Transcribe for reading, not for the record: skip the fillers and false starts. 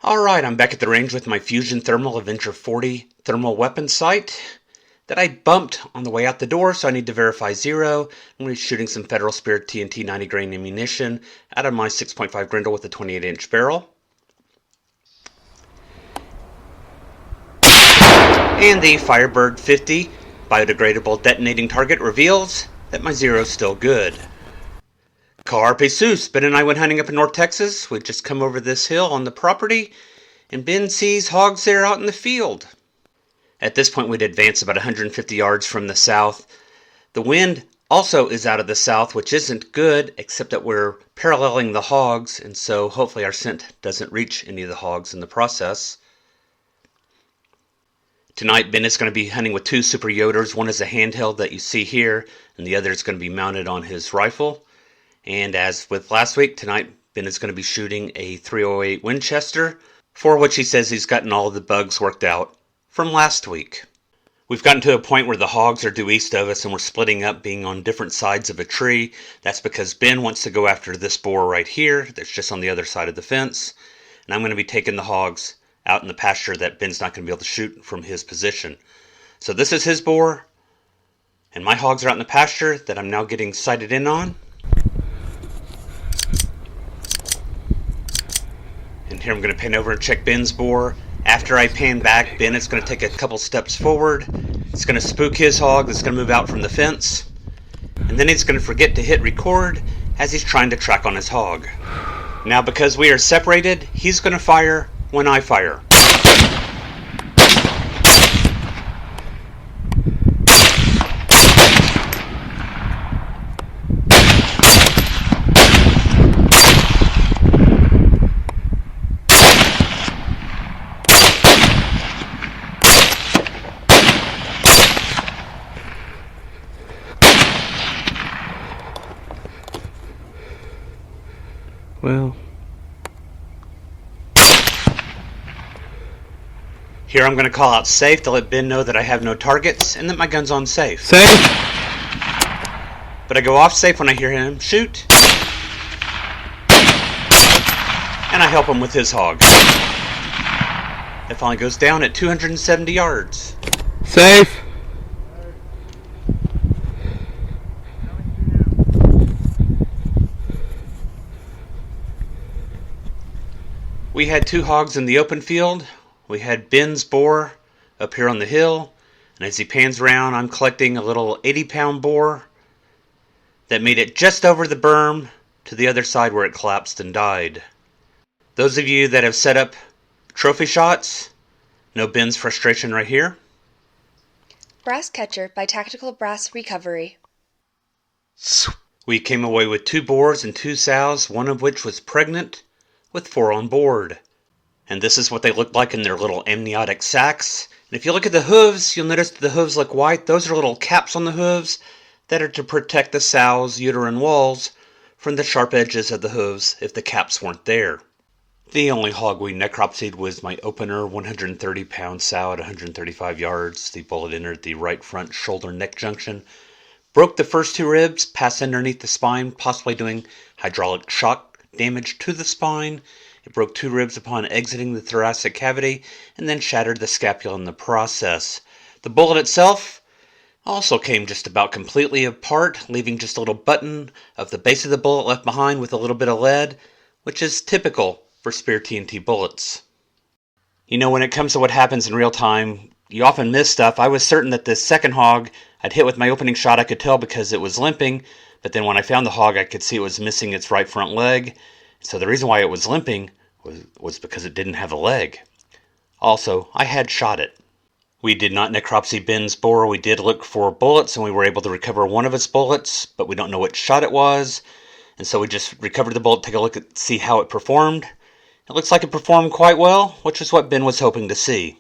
Alright, I'm back at the range with my Fusion Thermal Avenger 40 thermal weapon sight that I bumped on the way out the door, so I need to verify 0. I'm going to be shooting some Federal Spirit TNT 90 grain ammunition out of my 6.5 Grendel with a 28-inch barrel. And the Firebird 50 biodegradable detonating target reveals that my 0 is still good. Carpe sus, Ben and I went hunting up in North Texas. We'd just come over this hill on the property, and Ben sees hogs there out in the field. At this point, we'd advanced about 150 yards from the south. The wind also is out of the south, which isn't good, except that we're paralleling the hogs, and so hopefully our scent doesn't reach any of the hogs in the process. Tonight, Ben is going to be hunting with 2 Super Yoders. One is a handheld that you see here, and the other is going to be mounted on his rifle. And as with last week, tonight Ben is going to be shooting a 308 Winchester, for which he says he's gotten all of the bugs worked out from last week. We've gotten to a point where the hogs are due east of us and we're splitting up, being on different sides of a tree. That's because Ben wants to go after this boar right here that's just on the other side of the fence. And I'm going to be taking the hogs out in the pasture that Ben's not going to be able to shoot from his position. So this is his boar, and my hogs are out in the pasture that I'm now getting sighted in on. And here I'm going to pan over and check Ben's boar. After I pan back, Ben is going to take a couple steps forward. It's going to spook his hog that's going to move out from the fence. And then he's going to forget to hit record as he's trying to track on his hog. Now because we are separated, he's going to fire when I fire. Well, here I'm going to call out safe to let Ben know that I have no targets and that my gun's on safe. safe. But I go off safe when I hear him shoot. And I help him with his hog. It finally goes down at 270 yards. Safe. We had 2 hogs in the open field. We had Ben's boar up here on the hill, and as he pans around, I'm collecting a little 80-pound boar that made it just over the berm to the other side where it collapsed and died. Those of you that have set up trophy shots know Ben's frustration right here. Brass Catcher by Tactical Brass Recovery. We came away with 2 boars and 2 sows, one of which was pregnant, with 4 on board. And this is what they look like in their little amniotic sacs. And if you look at the hooves, you'll notice the hooves look white. Those are little caps on the hooves that are to protect the sow's uterine walls from the sharp edges of the hooves if the caps weren't there. The only hog we necropsied was my opener 130-pound sow at 135 yards. The bullet entered the right front shoulder neck junction, broke the first 2 ribs, passed underneath the spine, possibly doing hydraulic shock damage to the spine. It broke 2 ribs upon exiting the thoracic cavity, and then shattered the scapula in the process. The bullet itself also came just about completely apart, leaving just a little button of the base of the bullet left behind with a little bit of lead, which is typical for Spear TNT bullets. You know, when it comes to what happens in real time, you often miss stuff. I was certain that this second hog I'd hit with my opening shot. I could tell because it was limping, but then when I found the hog, I could see it was missing its right front leg. So the reason why it was limping was because it didn't have a leg. Also, I had shot it. We did not necropsy Ben's boar. We did look for bullets, and we were able to recover one of its bullets, but we don't know which shot it was. And so we just recovered the bullet, take a look at see how it performed. It looks like it performed quite well, which is what Ben was hoping to see.